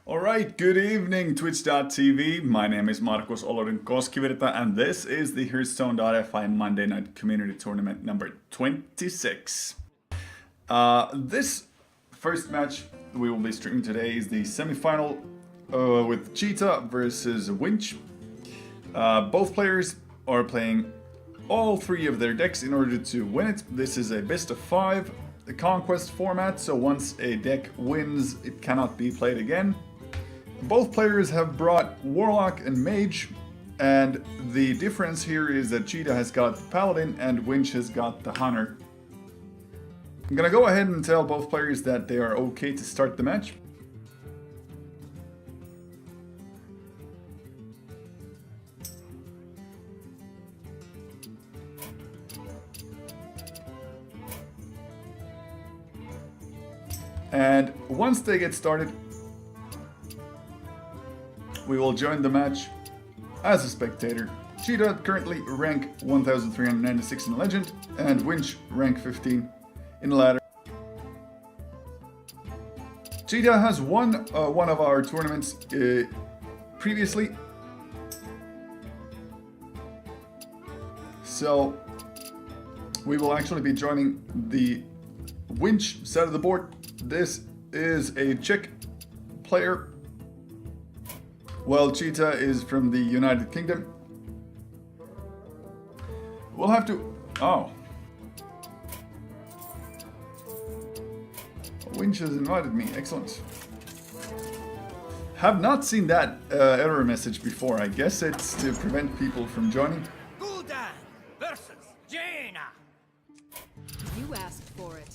Alright, good evening Twitch.tv. My name is Markus Olodyn Koskivirta and this is the Hearthstone.fi Monday Night Community Tournament number 26. This first match we will be streaming today is the semi-final with Cheetah versus Winch. Both players are playing all three of their decks in order to win it. This is a best of 5 conquest format, so once a deck wins, it cannot be played again. Both players have brought Warlock and Mage, and the difference here is that Cheetah has got the Paladin and Winch has got the Hunter. I'm gonna go ahead and tell both players that they are okay to start the match. And once they get started, we will join the match as a spectator. Cheetah currently rank 1396 in Legend, and Winch rank 15 in Ladder. Cheetah has won one of our tournaments previously, so we will actually be joining the Winch side of the board. This is a Czech player, while Cheetah is from the United Kingdom. We'll have to... Oh. Winch has invited me. Excellent. Have not seen that error message before. I guess it's to prevent people from joining. Olodyn versus Cheetah. You asked for it.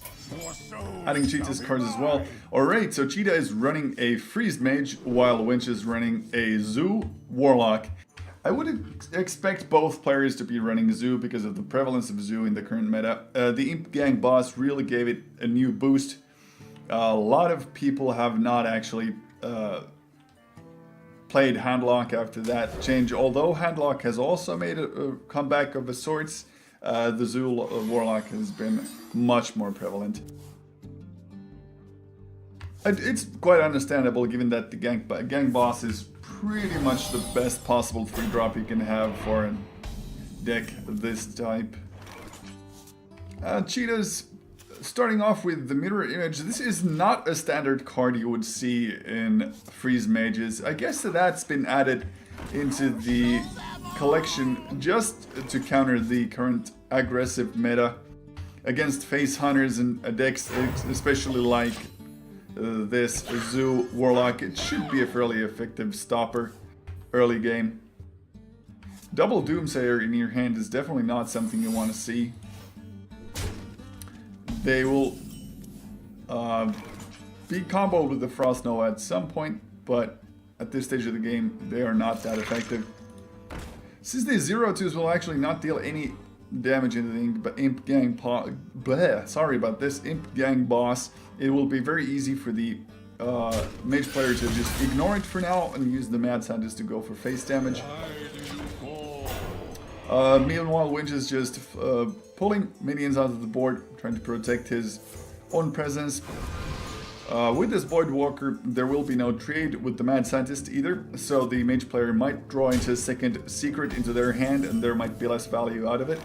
Adding Cheetah's cards as well. Alright, so Cheetah is running a Freeze Mage while Winch is running a Zoo Warlock. I would expect both players to be running Zoo because of the prevalence of Zoo in the current meta. The Imp Gang boss really gave it a new boost. A lot of people have not actually played Handlock after that change, although Handlock has also made a comeback of sorts. The Zoo Warlock has been much more prevalent. It's quite understandable given that the gang boss is pretty much the best possible free drop you can have for a deck of this type. Cheetah's starting off with the Mirror Image. This is not a standard card you would see in Freeze Mages. I guess that's been added into the collection just to counter the current aggressive meta against face hunters and decks, especially like this Zoo Warlock. It should be a fairly effective stopper early game. Double Doomsayer in your hand is definitely not something you want to see. They will be comboed with the Frost Nova at some point, but at this stage of the game, they are not that effective. Since the 0-2s will actually not deal any damage into the Imp Gang sorry about this, Imp Gang boss, it will be very easy for the Mage player to just ignore it for now and use the Mad Scientist to go for face damage. Meanwhile, Winch is just pulling minions out of the board, trying to protect his own presence. With this Void Walker, there will be no trade with the Mad Scientist either, so the Mage player might draw into a second secret into their hand and there might be less value out of it.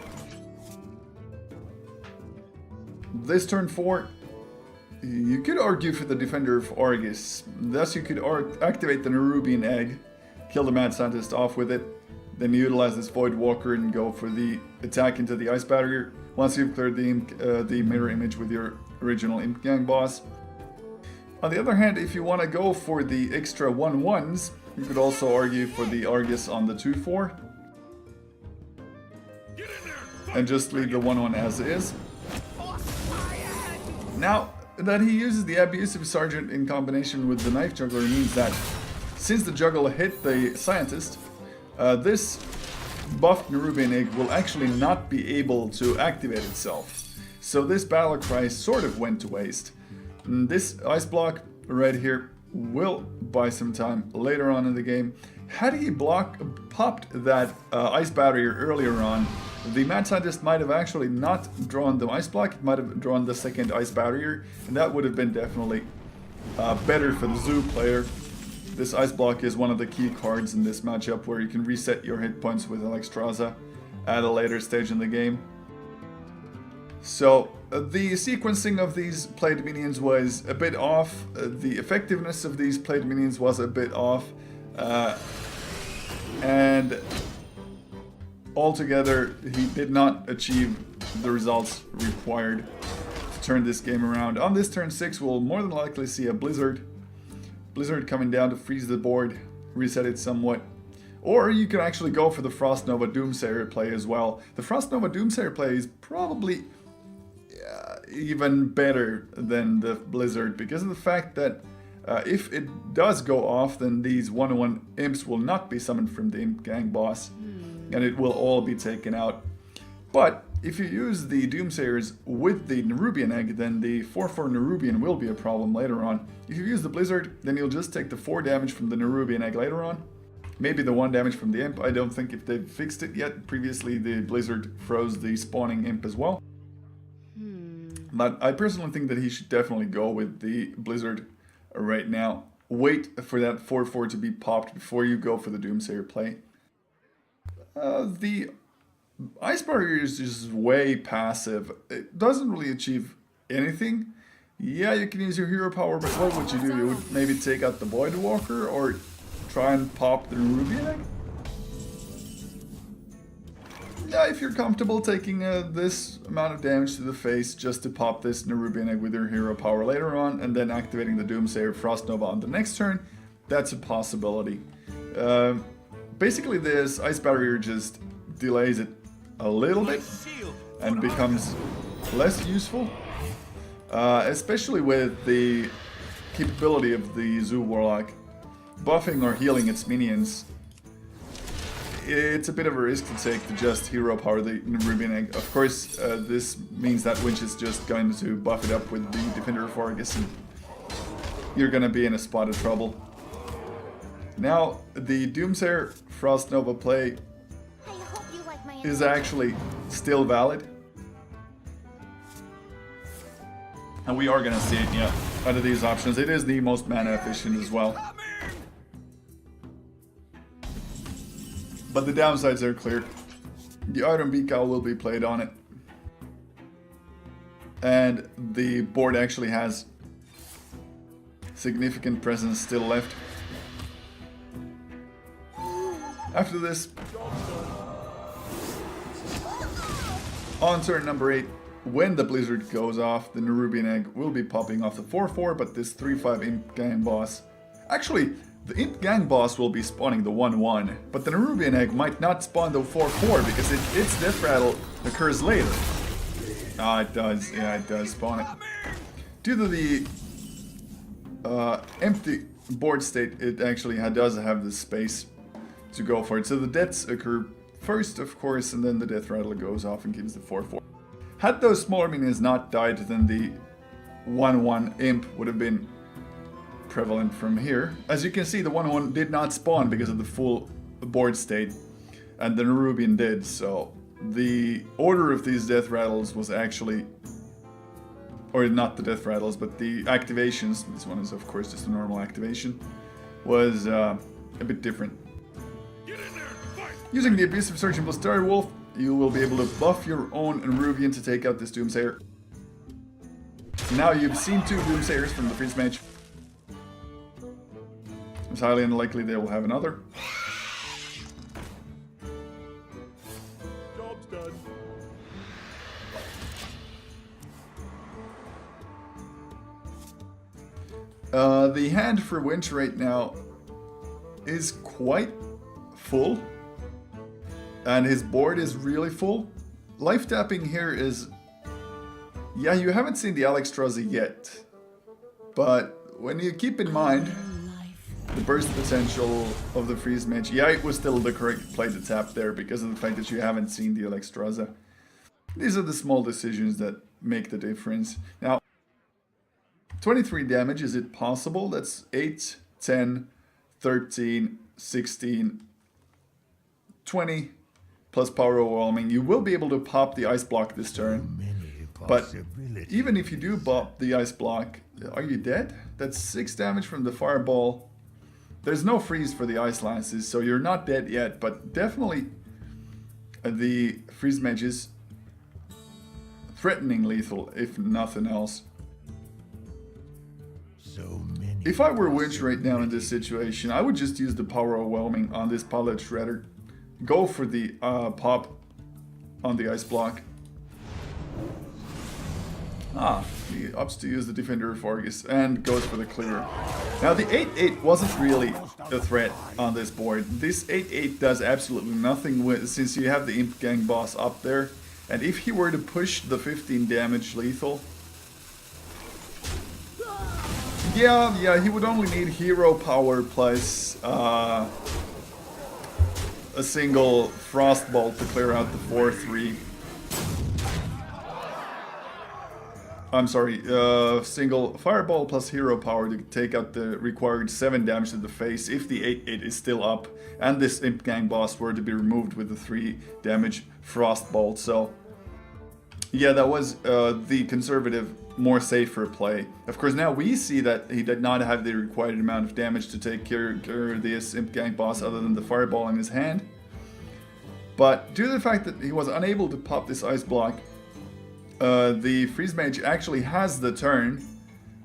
This turn 4, you could argue for the Defender of Argus. Thus you could activate the Nerubian Egg, kill the Mad Scientist off with it, then utilize this Void Walker and go for the attack into the Ice Barrier once you've cleared the Mirror Image with your original Imp Gang boss. On the other hand, if you want to go for the extra 1/1s, you could also argue for the Argus on the 2/4. And just leave the 1/1 as is. Now, that he uses the Abusive Sergeant in combination with the Knife Juggler means that since the Juggle hit the Scientist, this buffed Nerubian Egg will actually not be able to activate itself. So this Battle Cry sort of went to waste. This Ice Block right here will buy some time later on in the game. Had he popped that Ice Barrier earlier on, the Mad Scientist might have actually not drawn the Ice Block, it might have drawn the second Ice Barrier, and that would have been definitely better for the Zoo player. This Ice Block is one of the key cards in this matchup where you can reset your hit points with Alexstrasza at a later stage in the game. So the sequencing of these played minions was a bit off, the effectiveness of these played minions was a bit off, and altogether he did not achieve the results required to turn this game around. On this turn 6 we'll more than likely see a Blizzard coming down to freeze the board, reset it somewhat. Or you can actually go for the Frost Nova Doomsayer play as well. The Frost Nova Doomsayer play is probably even better than the Blizzard because of the fact that if it does go off, then these 1-on-1 imps will not be summoned from the Imp Gang boss, and it will all be taken out. But if you use the Doomsayers with the Nerubian Egg, then the 4/4 Nerubian will be a problem later on. If you use the Blizzard, then you'll just take the 4 damage from the Nerubian Egg later on. Maybe the 1 damage from the Imp. I don't think if they've fixed it yet. Previously the Blizzard froze the spawning Imp as well. But I personally think that he should definitely go with the Blizzard right now. Wait for that 4/4 to be popped before you go for the Doomsayer play. The Ice Barrier is just way passive. It doesn't really achieve anything. Yeah, you can use your hero power, but what would you do? You would maybe take out the Void Walker or try and pop the Nerubian Egg? Yeah, if you're comfortable taking this amount of damage to the face just to pop this Nerubian Egg with your hero power later on and then activating the Doomsayer Frost Nova on the next turn, that's a possibility. Basically this Ice Barrier just delays it a little bit and becomes less useful, especially with the capability of the Zoo Warlock buffing or healing its minions. It's a bit of a risk to take to just hero power the Nerubian Egg. Of course, this means that Winch is just going to buff it up with the Defender of Argus and you're gonna be in a spot of trouble. Now, the Doomsayer Frost Nova play is actually still valid. And we are gonna see it, yeah, out of these options. It is the most mana efficient as well. But the downsides are clear. The Iron Beacow will be played on it. And the board actually has significant presence still left. After this, on turn number 8, when the Blizzard goes off, the Nerubian Egg will be popping off the 4/4, but this 3/5 Imp Gang boss... Actually, the Imp Gang boss will be spawning the 1/1, but the Nerubian Egg might not spawn the 4/4 because its Death Rattle occurs later. Ah, it does. Yeah, it does spawn it. Due to the empty board state, it actually does have the space to go for it. So the deaths occur first, of course, and then the Death Rattle goes off and gives the 4/4. Had those smaller minions not died, then the 1/1 Imp would have been prevalent from here. As you can see, the 1/1 did not spawn because of the full board state, and the Nerubian did, so the order of these Death Rattles was actually... or not the Death Rattles, but the activations, this one is of course just a normal activation, was a bit different. Using the Abusive Surgeon plus Direwolf, you will be able to buff your own Nerubian to take out this Doomsayer. Now you've seen 2 Doomsayers from the Freeze Mage. It's highly unlikely they will have another. Job's done. The hand for Winch right now is quite full. And his board is really full. Life tapping here is... yeah, you haven't seen the Alexstrasza yet. But when you keep in mind the burst potential of the Freeze Mage, yeah, it was still the correct play to tap there because of the fact that you haven't seen the Alexstrasza. These are the small decisions that make the difference. Now, 23 damage, is it possible? That's 8, 10, 13, 16, 20, plus power overwhelming. You will be able to pop the Ice Block this turn. But even if you do pop the Ice Block, are you dead? That's 6 damage from the Fireball. There's no freeze for the Ice Lances, so you're not dead yet, but definitely the Freeze Mage is threatening lethal, if nothing else. If I were Winch right now in this situation, I would just use the Power Overwhelming on this Pilot Shredder. Go for the pop on the Ice Block. He opts to use the Defender of Argus and goes for the clear. Now the 8-8 wasn't really a threat on this board. This 8-8 does absolutely nothing with, since you have the Imp Gang boss up there. And if he were to push the 15 damage lethal, yeah, he would only need hero power plus a single Frostbolt to clear out the 4-3. I'm sorry, single Fireball plus hero power to take out the required 7 damage to the face if the 8-8 is still up and this Imp Gang boss were to be removed with the 3 damage Frostbolt. So yeah, that was the conservative, more safer play. Of course, now we see that he did not have the required amount of damage to take care of this Imp Gang boss other than the Fireball in his hand. But due to the fact that he was unable to pop this Ice Block, the Freeze Mage actually has the turn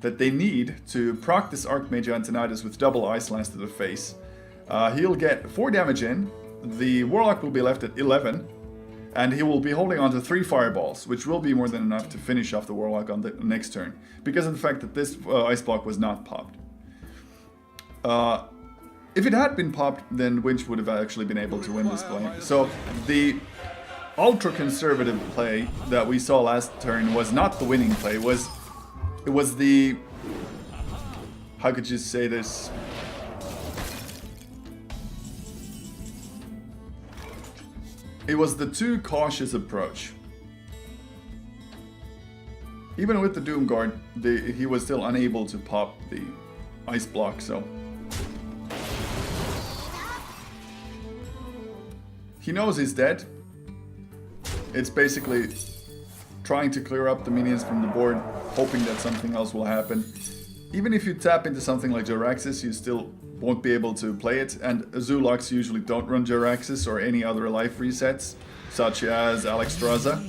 that they need to proc this Archmage Antonidas with double Ice Lance to the face. He'll get 4 damage in, the Warlock will be left at 11, and he will be holding on to 3 Fireballs, which will be more than enough to finish off the Warlock on the next turn, because of the fact that this Ice Block was not popped. If it had been popped, then Winch would have actually been able to win this play. So the ultra-conservative play that we saw last turn was not the winning play, it was the... how could you say this? It was the too cautious approach. Even with the Doom Guard, he was still unable to pop the Ice Block, so... he knows he's dead. It's basically trying to clear up the minions from the board, hoping that something else will happen. Even if you tap into something like Jaraxxus, you still won't be able to play it, and Zulux usually don't run Jaraxxus or any other life resets, such as Alexstrasza.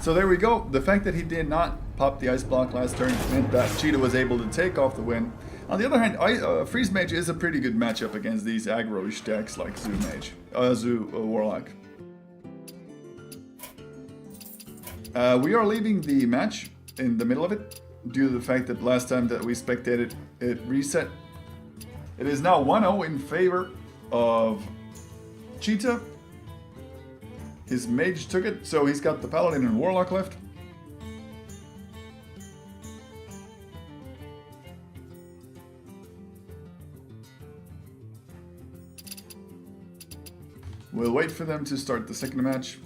So there we go. The fact that he did not pop the Ice Block last turn meant that Cheetah was able to take off the win. On the other hand, Freeze Mage is a pretty good matchup against these aggro-ish decks like Zoo Warlock. We are leaving the match in the middle of it, due to the fact that last time that we spectated it reset. It is now 1-0 in favor of Cheetah. His mage took it, so he's got the Paladin and Warlock left. We'll wait for them to start the second match.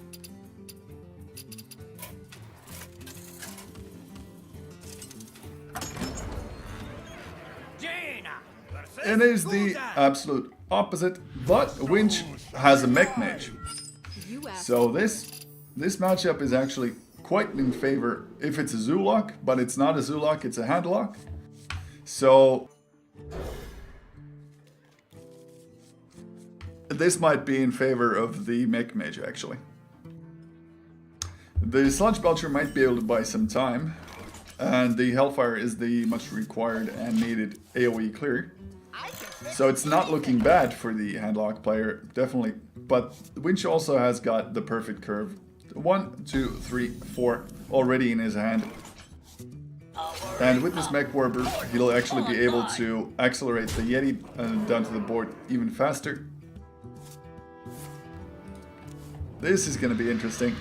It is the absolute opposite, but Winch has a mech mage. So this matchup is actually quite in favor if it's a Zulok, but it's not a Zulok, it's a Handlock. So this might be in favor of the mech mage actually. The Sludge Belcher might be able to buy some time, and the Hellfire is the much required and needed AoE clear. So it's not looking bad for the Handlock player, definitely. But Winch also has got the perfect curve. 1, 2, 3, 4 already in his hand. And with this Mech Warper, he'll actually be able to accelerate the Yeti down to the board even faster. This is going to be interesting.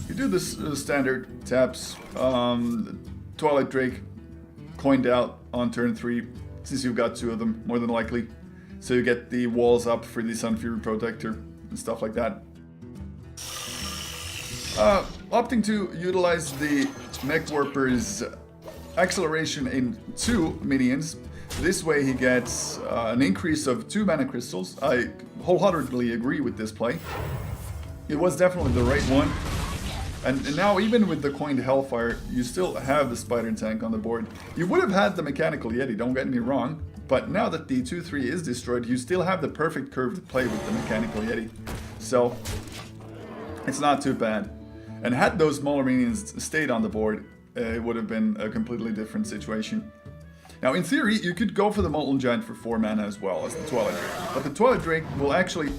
You do the standard taps. Twilight Drake coined out on turn 3, since you've got 2 of them, more than likely. So you get the walls up for the Sun Fury Protector and stuff like that. Opting to utilize the Mech Warper's acceleration in 2 minions. This way he gets an increase of 2 mana crystals. I wholeheartedly agree with this play. It was definitely the right one. And now even with the coined Hellfire, you still have the Spider Tank on the board. You would have had the Mechanical Yeti, don't get me wrong, but now that the 2-3 is destroyed, you still have the perfect curve to play with the Mechanical Yeti. So, it's not too bad. And had those smaller minions stayed on the board, it would have been a completely different situation. Now, in theory, you could go for the Molten Giant for 4 mana as well as the Twilight Drake. But the Twilight Drake will actually...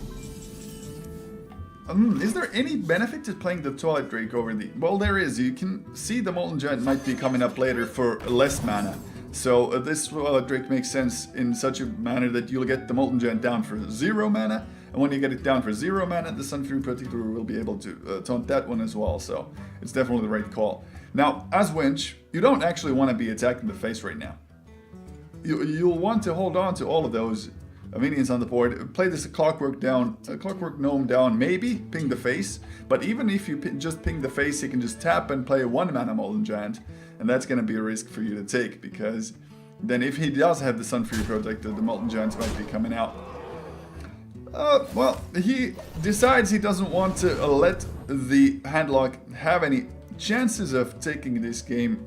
is there any benefit to playing the Twilight Drake over the... Well, there is. You can see the Molten Giant might be coming up later for less mana. So this Twilight Drake makes sense in such a manner that you'll get the Molten Giant down for 0 mana. And when you get it down for 0 mana, the Sunfury Protector will be able to taunt that one as well. So it's definitely the right call. Now, as Winch, you don't actually want to be attacked in the face right now. You'll want to hold on to all of those minions on the board. Play this Clockwork Gnome down, maybe ping the face. But even if you just ping the face, you can just tap and play a 1 mana Molten Giant. And that's going to be a risk for you to take, because then if he does have the Sunfury Protector, the Molten Giants might be coming out. Well, he decides he doesn't want to let the Handlock have any chances of taking this game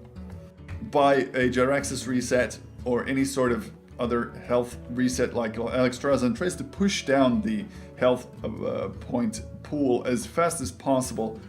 by a Jaraxxus reset or any sort of other health reset like Alexstrasza, and tries to push down the health point pool as fast as possible.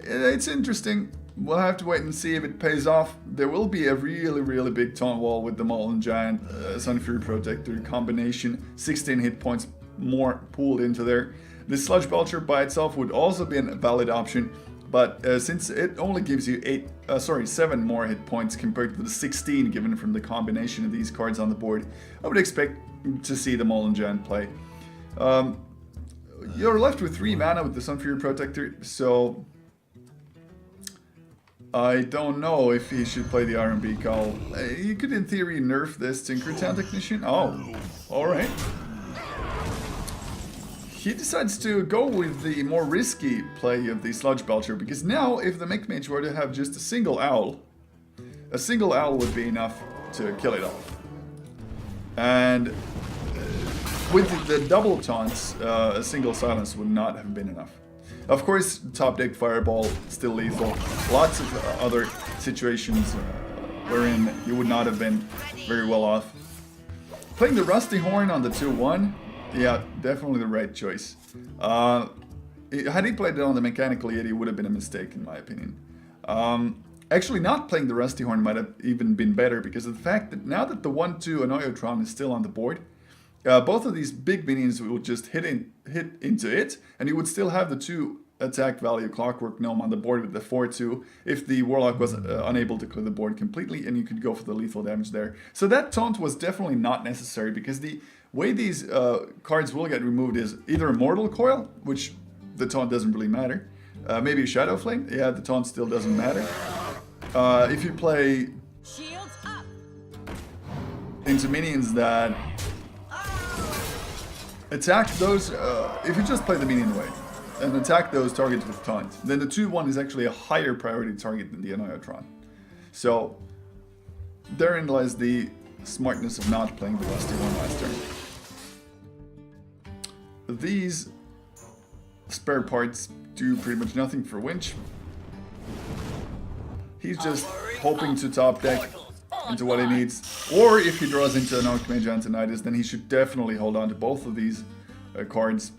It's interesting. We'll have to wait and see if it pays off. There will be a really big taunt wall with the Molten Giant, Sunfury Protector combination. 16 hit points more pooled into there. The Sludge Belcher by itself would also be a valid option, but since it only gives you 7 more hit points compared to the 16 given from the combination of these cards on the board, I would expect to see the Molten Giant play. You're left with 3 mana with the Sunfury Protector, so I don't know if he should play the R&B Call. You could in theory nerf this Tinkertown Technician. Oh, alright. He decides to go with the more risky play of the Sludge Belcher, because now if the Mech Mage were to have just a single owl would be enough to kill it off. And with the double taunts, a single silence would not have been enough. Of course, top deck Fireball, still lethal. Lots of other situations wherein you would not have been very well off. Playing the Rusty Horn on the 2-1, yeah, definitely the right choice. Had he played it on the Mechanical Yeti, it would have been a mistake in my opinion. Actually, not playing the Rusty Horn might have even been better, because of the fact that now that the 1-2 Annoyotron is still on the board, both of these big minions would just hit into it, and you would still have the 2 attack value Clockwork Gnome on the board with the 4-2 if the Warlock was unable to clear the board completely, and you could go for the lethal damage there. So that taunt was definitely not necessary, because the way these cards will get removed is either a Mortal Coil, which the taunt doesn't really matter, maybe a Shadow Flame, yeah, the taunt still doesn't matter. If you play Shields up. into minions that attack those, if you just play the minion away and attack those targets with taunt, then the 2-1 is actually a higher priority target than the Annoyotron. So therein lies the smartness of not playing the Rusty Horn last turn. These spare parts do pretty much nothing for Winch. He's just hoping to top deck into what he needs. Or if he draws into an Archmage Antonidas, then he should definitely hold on to both of these cards.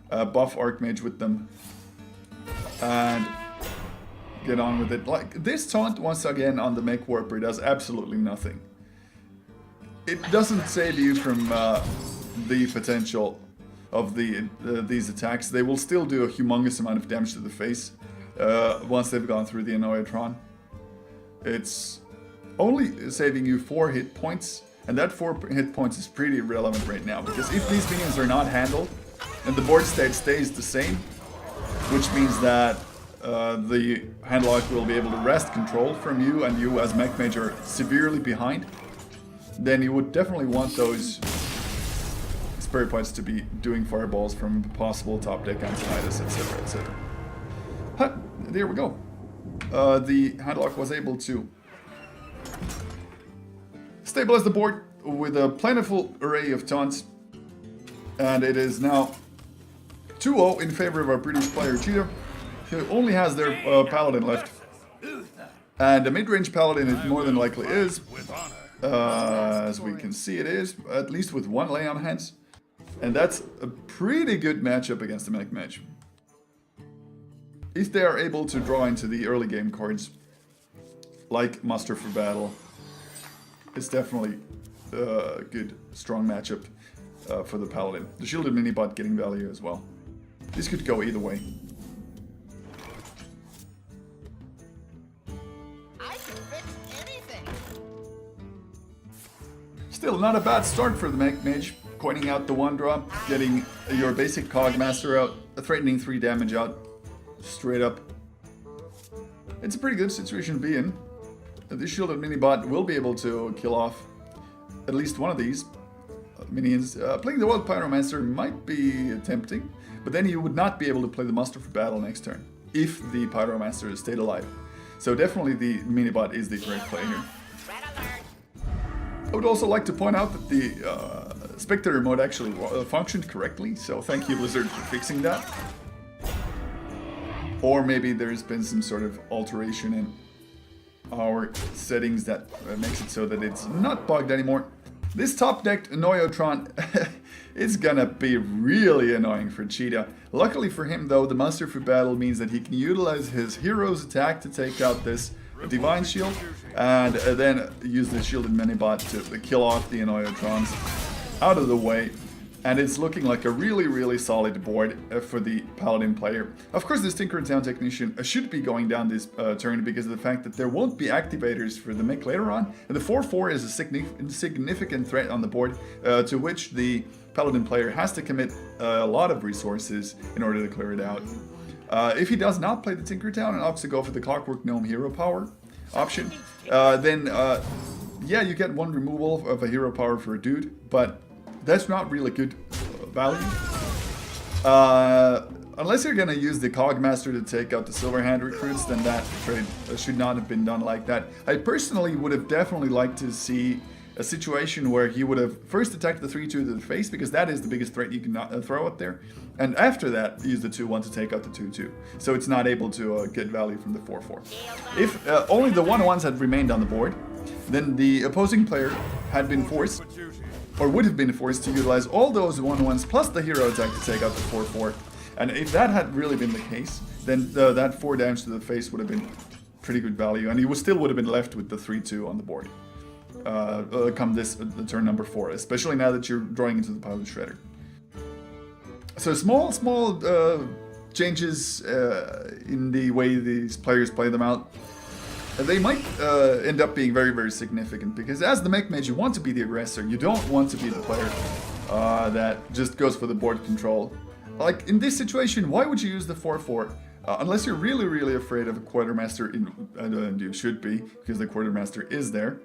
Buff Archmage with them. And get on with it. Like, this taunt, once again, on the Mech Warper does absolutely nothing. It doesn't save you from the potential of these attacks. They will still do a humongous amount of damage to the face once they've gone through the Annoyotron. It's only saving you 4 hit points, and that 4 hit points is pretty irrelevant right now, because if these minions are not handled, and the board state stays the same, which means that the Handlock will be able to wrest control from you, and you as Mech Mage are severely behind, then you would definitely want those Spirit Points to be doing fireballs from possible top deck Antonidas, etc, etc. Huh, there we go. The Handlock was able to stabilize the board with a plentiful array of taunts, and it is now 2-0 in favor of our British player Cheetah. He only has their paladin left. And the mid-range paladin it more than likely is. As we can see it is, at least with one lay on hands. And that's a pretty good matchup against the Mech Mage. If they are able to draw into the early game cards, like Muster for Battle, it's definitely a good, strong matchup for the Paladin. The Shielded Minibot getting value as well. This could go either way. I can fix anything. Still not a bad start for the Mech Mage. Coining out the 1-drop, getting your basic Cogmaster out, threatening 3 damage out, straight up. It's a pretty good situation to be in. The Shielded Minibot will be able to kill off at least one of these minions. Playing the Wild Pyromancer might be tempting, but then you would not be able to play the Muster for Battle next turn, if the Pyromancer stayed alive. So definitely the Minibot is the correct play here. I would also like to point out that the Spectator mode actually functioned correctly, so thank you Blizzard for fixing that. Or maybe there's been some sort of alteration in our settings that makes it so that it's not bugged anymore. This top-decked Noyotron is gonna be really annoying for Cheetah. Luckily for him though, the Muster for Battle means that he can utilize his hero's attack to take out this Divine Shield, and then use the Shielded Minibot to kill off the Noyotrons out of the way. And it's looking like a really, really solid board for the Paladin player. Of course, this Tinker Town Technician should be going down this turn because of the fact that there won't be activators for the mech later on. And the 4/4 is a significant threat on the board to which the Paladin player has to commit a lot of resources in order to clear it out. If he does not play the Tinker Town and opts to go for the Clockwork Gnome hero power option, then yeah, you get one removal of a hero power for a dude, but that's not really good value. Unless you're gonna use the Cogmaster to take out the Silverhand recruits, then that trade should not have been done like that. I personally would have definitely liked to see a situation where he would have first attacked the 3/2 to the face, because that is the biggest threat you can throw out there, and after that use the 2/1 to take out the 2/2, so it's not able to get value from the 4/4. If only the 1/1s had remained on the board, then the opposing player had been forced, or would have been forced, to utilize all those 1/1s plus the hero attack to take out the 4/4. And if that had really been the case, then that 4 damage to the face would have been pretty good value, and he still would have been left with the 3/2 on the board. Come this turn number 4, especially now that you're drawing into the Pilot Shredder. So small changes in the way these players play them out. They might end up being very, very significant, because as the Mech Mage, you want to be the aggressor. You don't want to be the player that just goes for the board control. Like in this situation, why would you use the 4/4? Unless you're really, really afraid of a Quartermaster, and you should be, because the Quartermaster is there.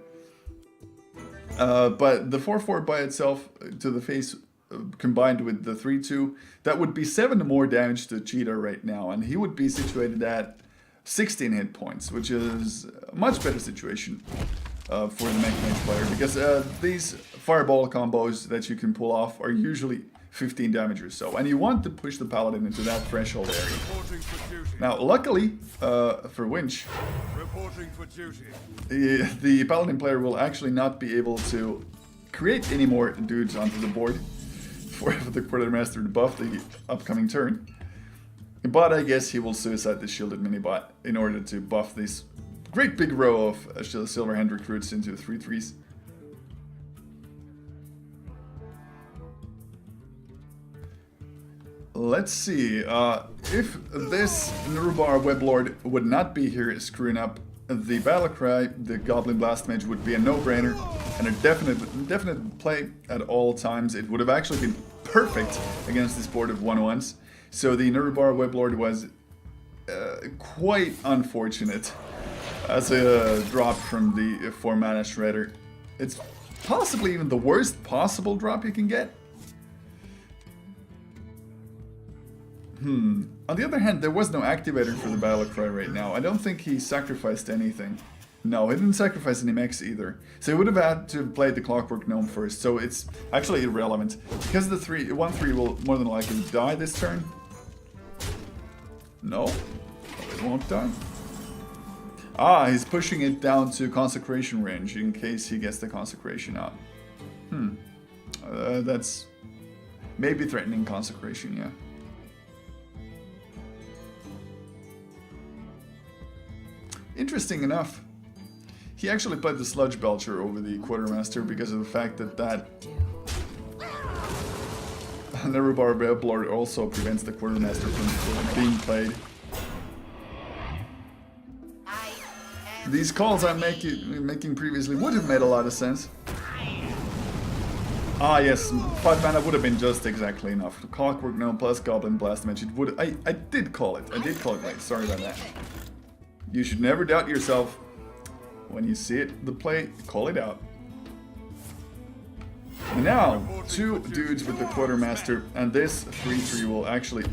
But the 4/4 by itself to the face, combined with the 3/2, that would be 7 more damage to Cheetah right now, and he would be situated at 16 hit points, which is a much better situation for the Mech Mage player, because these fireball combos that you can pull off are usually 15 damage or so, and you want to push the Paladin into that threshold area. Now, luckily for Winch, the Paladin player will actually not be able to create any more dudes onto the board for the Quartermaster to buff the upcoming turn. But I guess he will suicide the Shielded Minibot in order to buff this great big row of Silverhand recruits into 3/3s. Let's see, if this Nurubar Weblord would not be here screwing up the Battlecry, the Goblin Blast Mage would be a no-brainer and a definite play at all times. It would have actually been perfect against this board of 1/1s. So the Nurubar Weblord was quite unfortunate as a drop from the 4-mana Shredder. It's possibly even the worst possible drop you can get. On the other hand, there was no activator for the Battlecry right now. I don't think he sacrificed anything. No, he didn't sacrifice any mechs either. So he would have had to play the Clockwork Gnome first, so it's actually irrelevant. Because the 1/3 will more than likely die this turn. No? won't die. Ah, he's pushing it down to consecration range in case he gets the consecration out. That's maybe threatening consecration, yeah. Interesting enough, he actually played the Sludge Belcher over the Quartermaster because of the fact that Never Barbell also prevents the Quartermaster from being played. These calls I'm making previously would have made a lot of sense. Ah yes, 5 mana would have been just exactly enough. Clockwork Gnome plus Goblin Blast Mage. It would. I did call it. I did call it right. Sorry about that. You should never doubt yourself. When you see it, the play, call it out. Now, 2 dudes with the Quartermaster, and this 3/3 will actually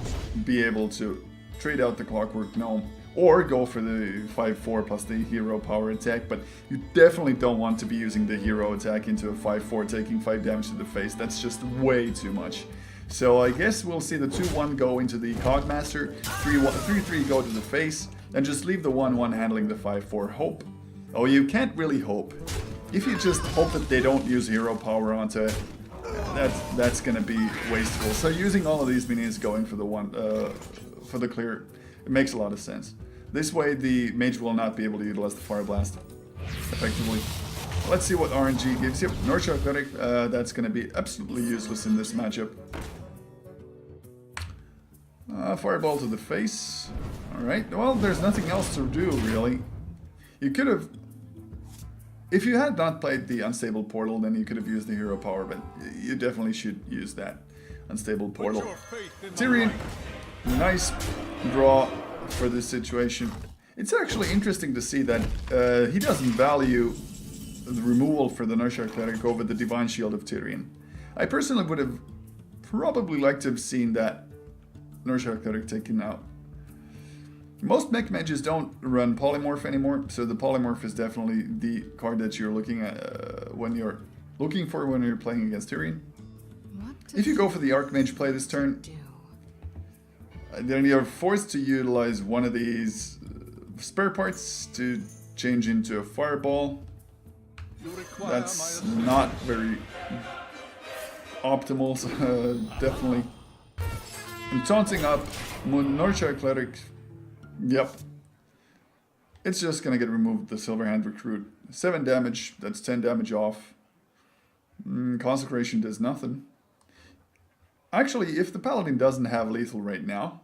be able to trade out the Clockwork Gnome or go for the 5/4 plus the hero power attack, but you definitely don't want to be using the hero attack into a 5/4 taking 5 damage to the face. That's just way too much. So I guess we'll see the 2/1 go into the Cogmaster, 3/3 go to the face, and just leave the 1/1 handling the 5/4. Hope. Oh, you can't really hope. If you just hope that they don't use hero power onto it, that's gonna be wasteful. So using all of these minions going for the for the clear, it makes a lot of sense. This way the mage will not be able to utilize the Fire Blast effectively. Let's see what RNG gives you. North Athletic, that's gonna be absolutely useless in this matchup. Fireball to the face. Alright, well there's nothing else to do really. You could have... If you had not played the Unstable Portal, then you could have used the hero power, but you definitely should use that Unstable Portal. Tyrion, nice draw for this situation. It's actually interesting to see that he doesn't value the removal for the Nurture Cleric over the Divine Shield of Tyrion. I personally would have probably liked to have seen that Nurture Cleric taken out. Most mech mages don't run Polymorph anymore, so the Polymorph is definitely the card that you're looking at when you're playing against Tyrion. If you go for the Archmage play this turn, then you're forced to utilize one of these spare parts to change into a Fireball. That's not very optimal, so definitely. And taunting up Nurture Cleric. Yep. It's just gonna get removed, the Silverhand Recruit. 7 damage, that's 10 damage off. Consecration does nothing. Actually, if the Paladin doesn't have lethal right now,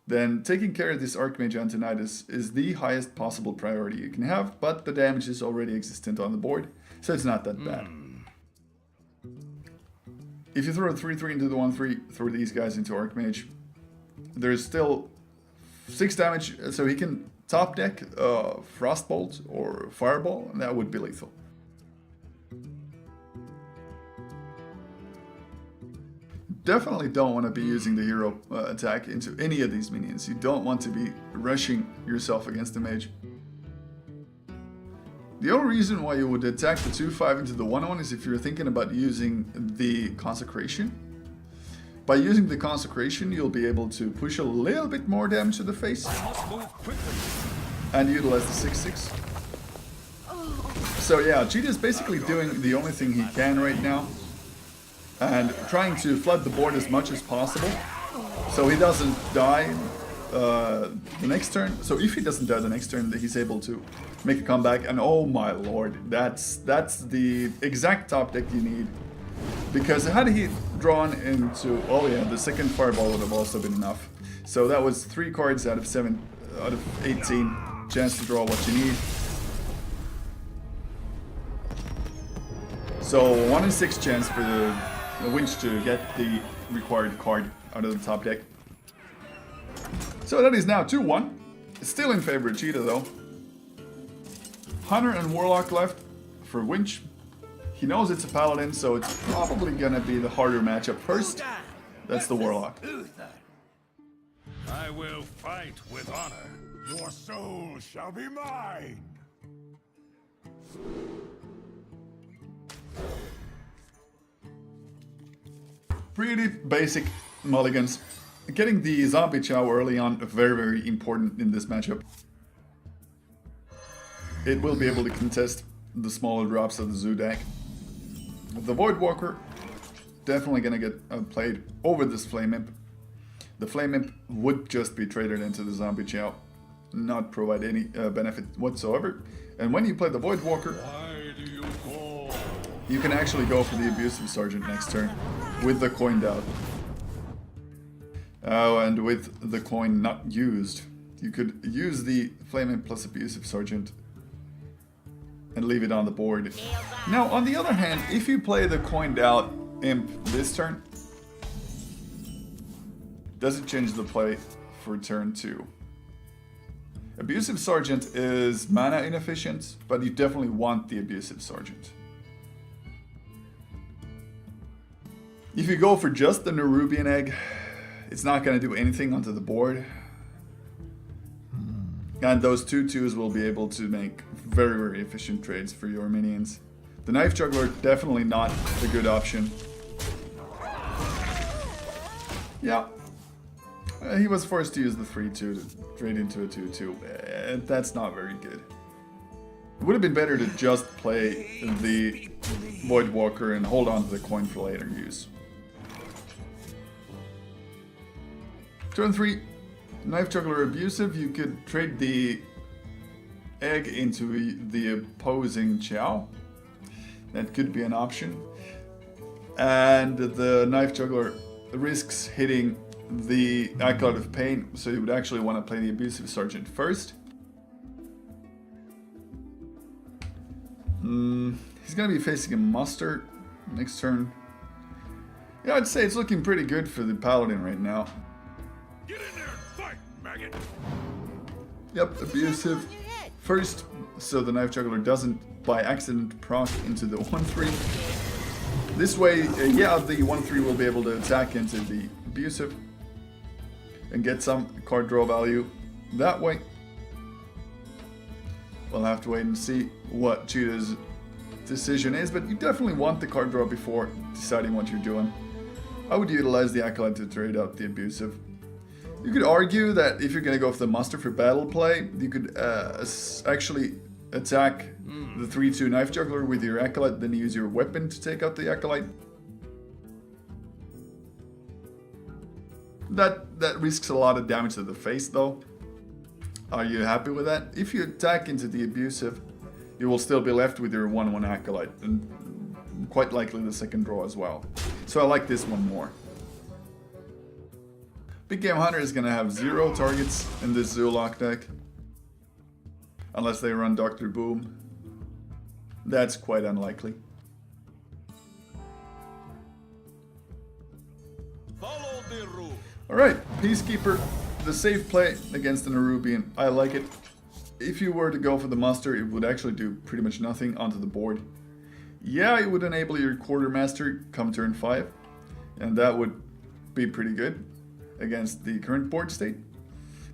then taking care of this Archmage Antonidas is the highest possible priority you can have, but the damage is already existent on the board, so it's not that bad. If you throw a 3/3 into the 1/3, throw these guys into Archmage, there's still 6 damage, so he can top deck Frostbolt or Fireball, and that would be lethal. Definitely don't want to be using the hero attack into any of these minions. You don't want to be rushing yourself against the mage. The only reason why you would attack the 2/5 into the 1/1 is if you're thinking about using the Consecration. By using the Consecration, you'll be able to push a little bit more damage to the face and utilize the 6/6. So yeah, Cheetah is basically doing the only thing he can right now and trying to flood the board as much as possible so he doesn't die the next turn. So if he doesn't die the next turn, he's able to make a comeback, and oh my lord, that's the exact top deck you need. Because had he drawn into, oh yeah, the second Fireball would have also been enough. So that was 3 cards out of 18 chance to draw what you need. So 1 in 6 chance for the Winch to get the required card out of the top deck. So that is now 2-1. It's still in favor of Cheetah though. Hunter and Warlock left for Winch. He knows it's a Paladin, so it's probably gonna be the harder matchup first. That's the Warlock. I will fight with honor. Your soul shall be mine. Pretty basic mulligans. Getting the Zombie Chow early on, very, very important in this matchup. It will be able to contest the smaller drops of the Zoo deck. The Void Walker, definitely gonna get played over this Flame Imp. The Flame Imp would just be traded into the Zombie Chow, not provide any benefit whatsoever. And when you play the Void Walker, you can actually go for the Abusive Sergeant next turn with the coined out. Oh, and with the coin not used, you could use the Flame Imp plus Abusive Sergeant and leave it on the board. Now, on the other hand, if you play the coined out Imp this turn, does it change the play for turn 2? Abusive Sergeant is mana inefficient, but you definitely want the Abusive Sergeant. If you go for just the Nerubian Egg, it's not going to do anything onto the board. And those 2/2s will be able to make very, very efficient trades for your minions. The Knife Juggler, definitely not a good option. Yeah. He was forced to use the 3/2 to trade into a 2/2. That's not very good. It would have been better to just play the Void Walker and hold on to the coin for later use. Turn 3, Knife Juggler Abusive. You could trade the egg into the opposing Chow. That could be an option. And the Knife Juggler risks hitting the Acolyte of Pain, so you would actually want to play the Abusive Sergeant first. He's going to be facing a Muster next turn. Yeah, I'd say it's looking pretty good for the Paladin right now. Get in there and fight, maggot! Yep, Abusive first, so the Knife Juggler doesn't by accident proc into the 1/3. This way, yeah, the 1/3 will be able to attack into the Abusive and get some card draw value that way. We'll have to wait and see what Cheetah's decision is, but you definitely want the card draw before deciding what you're doing. I would utilize the Acolyte to trade out the Abusive. You could argue that if you're going to go for the Muster for battle play, you could actually attack the 3/2 Knife Juggler with your Acolyte, then use your weapon to take out the Acolyte. That risks a lot of damage to the face though. Are you happy with that? If you attack into the Abusive, you will still be left with your 1/1 Acolyte, and quite likely the second draw as well. So I like this one more. Big Game Hunter is going to have 0 targets in this Zoolock deck. Unless they run Dr. Boom. That's quite unlikely. Follow the rule. Alright, Peacekeeper, the safe play against the Nerubian. I like it. If you were to go for the Muster, it would actually do pretty much nothing onto the board. Yeah, it would enable your Quartermaster come turn 5. And that would be pretty good against the current board state.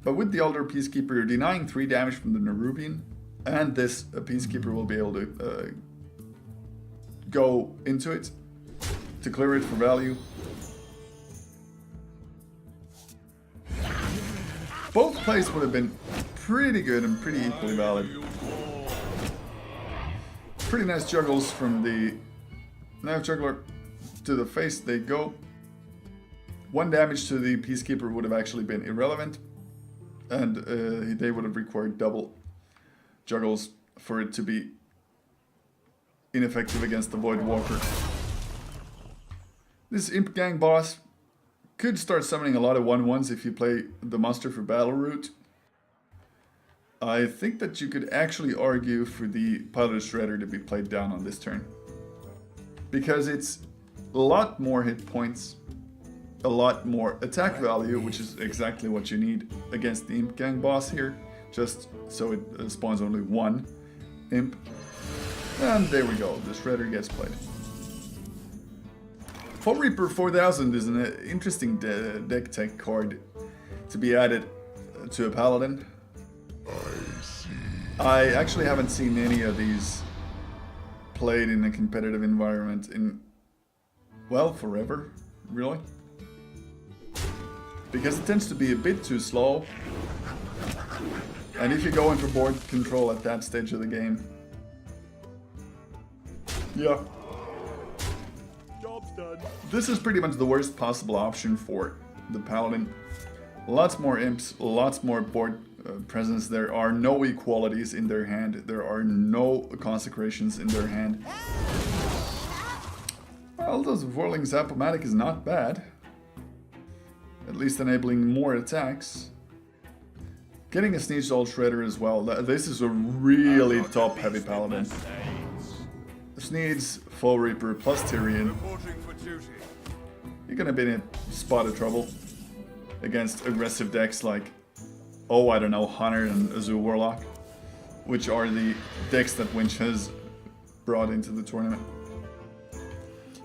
But with the Elder Peacekeeper, you're denying 3 damage from the Nerubian, and this Peacekeeper will be able to go into it to clear it for value. Both plays would have been pretty good and pretty equally valid. Pretty nice juggles from the Knife Juggler. To the face they go. 1 damage to the Peacekeeper would have actually been irrelevant, and they would have required double juggles for it to be ineffective against the Void Walker. This Imp Gang boss could start summoning a lot of 1/1s if you play the Muster for battle route. I think that you could actually argue for the Pilot Shredder to be played down on this turn, because it's a lot more hit points, a lot more attack value, which is exactly what you need against the Imp Gang boss here, just so it spawns only 1 Imp. And there we go, the Shredder gets played. Fall Reaper 4000 is an interesting deck tech card to be added to a Paladin. I actually haven't seen any of these played in a competitive environment in, well, forever, really. because it tends to be a bit too slow. And if you go in for board control at that stage of the game, yeah, job's done. This is pretty much the worst possible option for the Paladin. Lots more imps, lots more board presence. There are no equalities in their hand. There are no consecrations in their hand. Well, those Whirling Zap-O-Matic is not bad. At least enabling more attacks. Getting a Sneeze Soul Shredder as well. This is a really top heavy Paladin. Sneeds, Foe Reaper, plus Tyrion. You're gonna be in a spot of trouble against aggressive decks like, oh, I don't know, Hunter and Azul Warlock, which are the decks that Winch has brought into the tournament.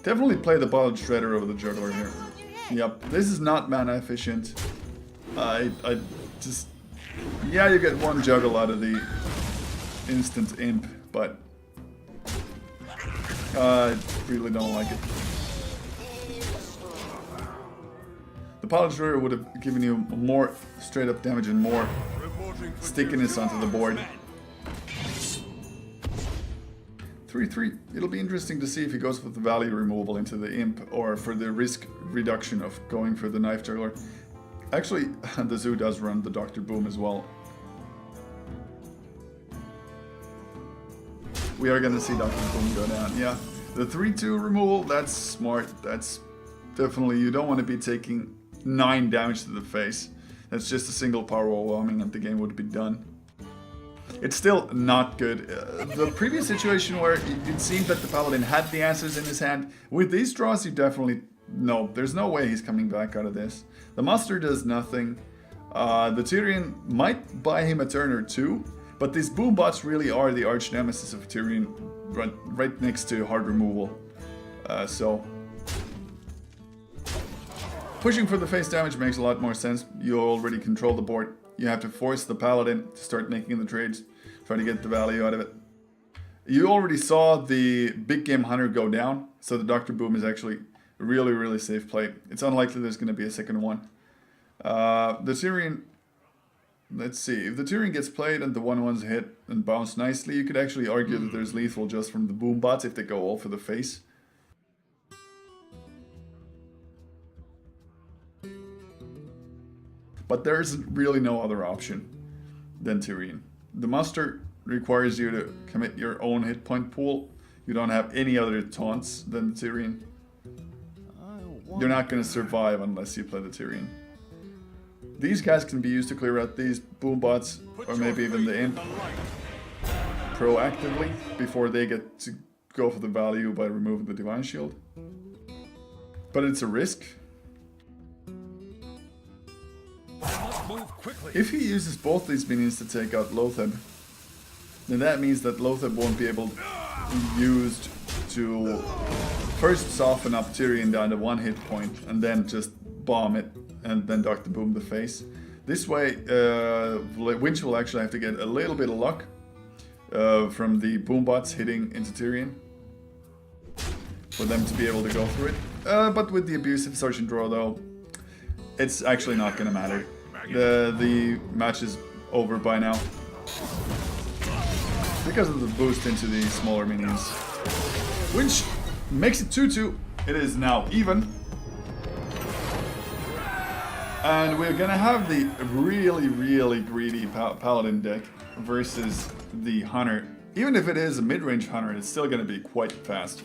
Definitely play the Bottled Shredder over the Juggler here. Yep, this is not mana efficient. I just... Yeah, you get one Juggle out of the instant Imp, but... I really don't like it. The Bottled Shredder would have given you more straight up damage and more stickiness onto the board. 3-3. It'll be interesting to see if he goes for the value removal into the Imp or for the risk reduction of going for the Knife Juggler. Actually, the Zoo does run the Dr. Boom as well. We are gonna see Dr. Boom go down, yeah. The 3-2 removal, that's smart. That's definitely, you don't want to be taking 9 damage to the face. That's just a single power overwhelming and the game would be done. It's still not good. The previous situation where it seemed that the Paladin had the answers in his hand, with these draws you definitely... No, there's no way he's coming back out of this. The Muster does nothing. The Tyrion might buy him a turn or two, but these boom bots really are the arch nemesis of Tyrion, right next to hard removal. So pushing for the face damage makes a lot more sense. You already control the board. You have to force the Paladin to start making the trades, try to get the value out of it. You already saw the big game Hunter go down, so the Dr. Boom is actually a really, really safe play. It's unlikely there's going to be a second one. The Tyrion, let's see, if the Tyrion gets played and the 1/1s hit and bounce nicely, you could actually argue that there's lethal just from the boom bots if they go all for the face. But there's really no other option than Tyrion. The Muster requires you to commit your own hit point pool. You don't have any other taunts than the Tyrion. You're not going to survive unless you play the Tyrion. These guys can be used to clear out these boom bots, or maybe even the Imp, proactively, before they get to go for the value by removing the Divine Shield. But it's a risk. If he uses both these minions to take out Lotheb, then that means that Lotheb won't be able to be used to first soften up Tyrion down to 1 hit point and then just bomb it and then Dr. Boom the face. This way, Winch will actually have to get a little bit of luck from the boom bots hitting into Tyrion for them to be able to go through it. But with the abusive Sergeant Draw though, it's actually not going to matter. The match is over by now because of the boost into the smaller minions. Winch makes it 2-2. It is now even. And we're gonna have the really, really greedy Paladin deck versus the Hunter. Even if it is a mid-range Hunter, it's still gonna be quite fast.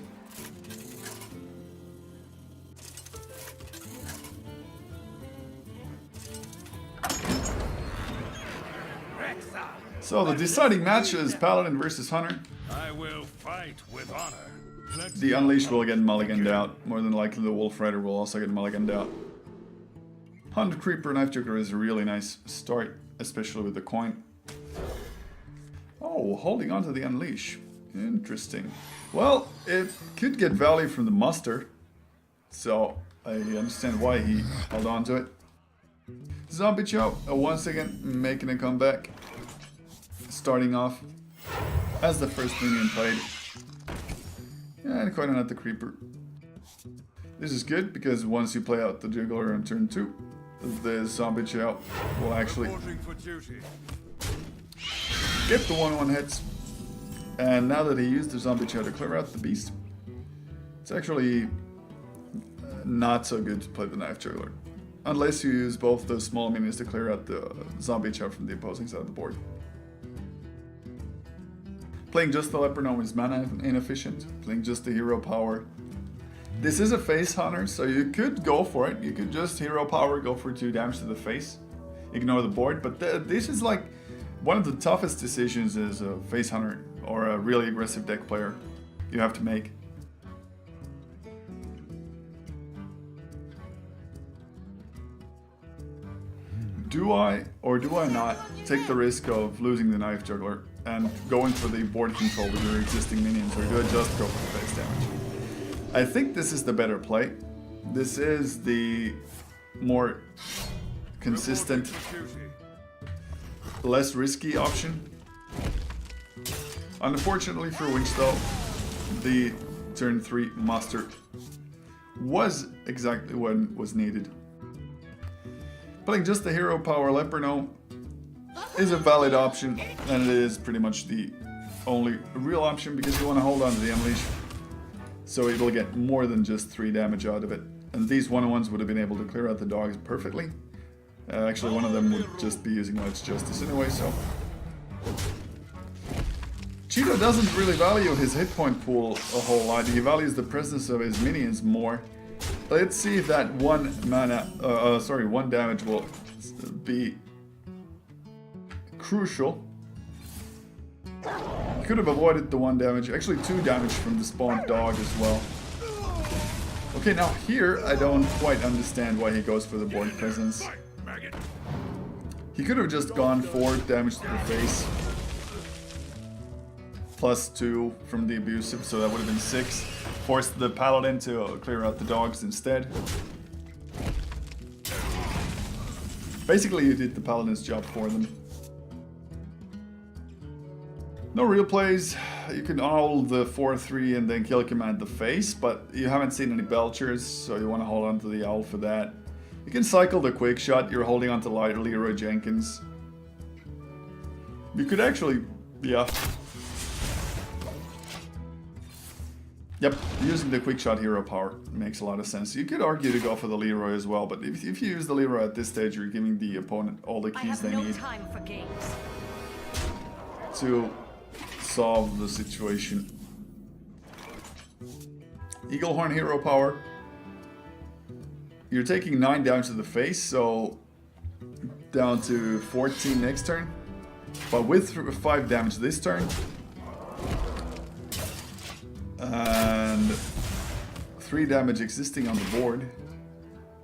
So the deciding match is Paladin versus Hunter. I will fight with honor. The Unleash will get mulliganed out. More than likely the Wolf Rider will also get mulliganed out. Hunter Creeper Knife Juggler is a really nice start, especially with the coin. Oh, holding on to the Unleash. Interesting. Well, it could get value from the Muster, so I understand why he held on to it. Zombie Chow, once again making a comeback. Starting off as the first minion played. And quite not the Creeper. This is good because once you play out the Juggler on turn 2, the zombie chow will actually Reporting for duty. get the 1-1 hits. And now that he used the zombie chow to clear out the beast, it's actually not so good to play the knife juggler. Unless you use both the small minions to clear out the zombie chow from the opposing side of the board. Playing just the leper gnome is mana inefficient. Playing just the hero power. This is a face hunter, so you could go for it. You could just hero power, go for 2 damage to the face, ignore the board. But this is like one of the toughest decisions as a face hunter or a really aggressive deck player you have to make. Do I or do I not take the risk of losing the knife juggler and going for the board control with your existing minions, or do I just go for the face damage? I think this is the better play. This is the more consistent, less risky option. Unfortunately for Winch though, the turn 3 muster was exactly what was needed. Playing just the hero power leper gnome is a valid option, and it is pretty much the only real option because you want to hold on to the unleash, so it'll get more than just 3 damage out of it. And these 1-on-1s would have been able to clear out the dogs perfectly. Actually, one of them would just be using Let's Justice anyway, so. Cheetah doesn't really value his hit point pool a whole lot. He values the presence of his minions more. Let's see if that 1 damage will be crucial. Could have avoided the 1 damage, actually 2 damage from the spawned dog as well. Okay, now here I don't quite understand why he goes for the board presence. He could have just gone 4 damage to the face, plus 2 from the abusive, so that would have been 6. Forced the paladin to clear out the dogs instead. Basically, you did the paladin's job for them. No real plays. You can owl the 4-3 and then kill command the face, but you haven't seen any belchers, so you want to hold on to the owl for that. You can cycle the quick shot. You're holding on to Leroy Jenkins. You could actually, yeah. Yep, using the quick shot hero power makes a lot of sense. You could argue to go for the Leroy as well, but if you use the Leroy at this stage, you're giving the opponent all the keys they need to solve the situation. Eaglehorn hero power. You're taking 9 damage to the face, so down to 14 next turn. But with 5 damage this turn, and 3 damage existing on the board,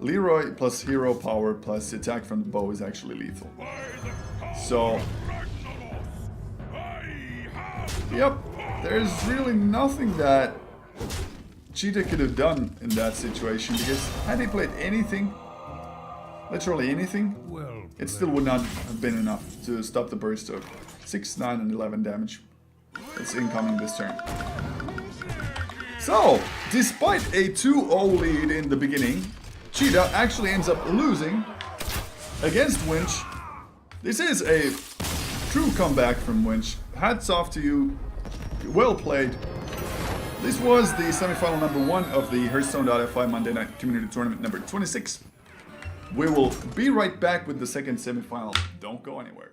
Leroy plus hero power plus attack from the bow is actually lethal. So, yep, there's really nothing that Cheetah could have done in that situation, because had he played anything, literally anything, it still would not have been enough to stop the burst of 6, 9, and 11 damage that's incoming this turn. So, despite a 2-0 lead in the beginning, Cheetah actually ends up losing against Winch. This is a true comeback from Winch. Hats off to you. Well played. This was the semifinal number 1 of the Hearthstone.fi Monday Night Community Tournament number 26. We will be right back with the second semifinal. Don't go anywhere.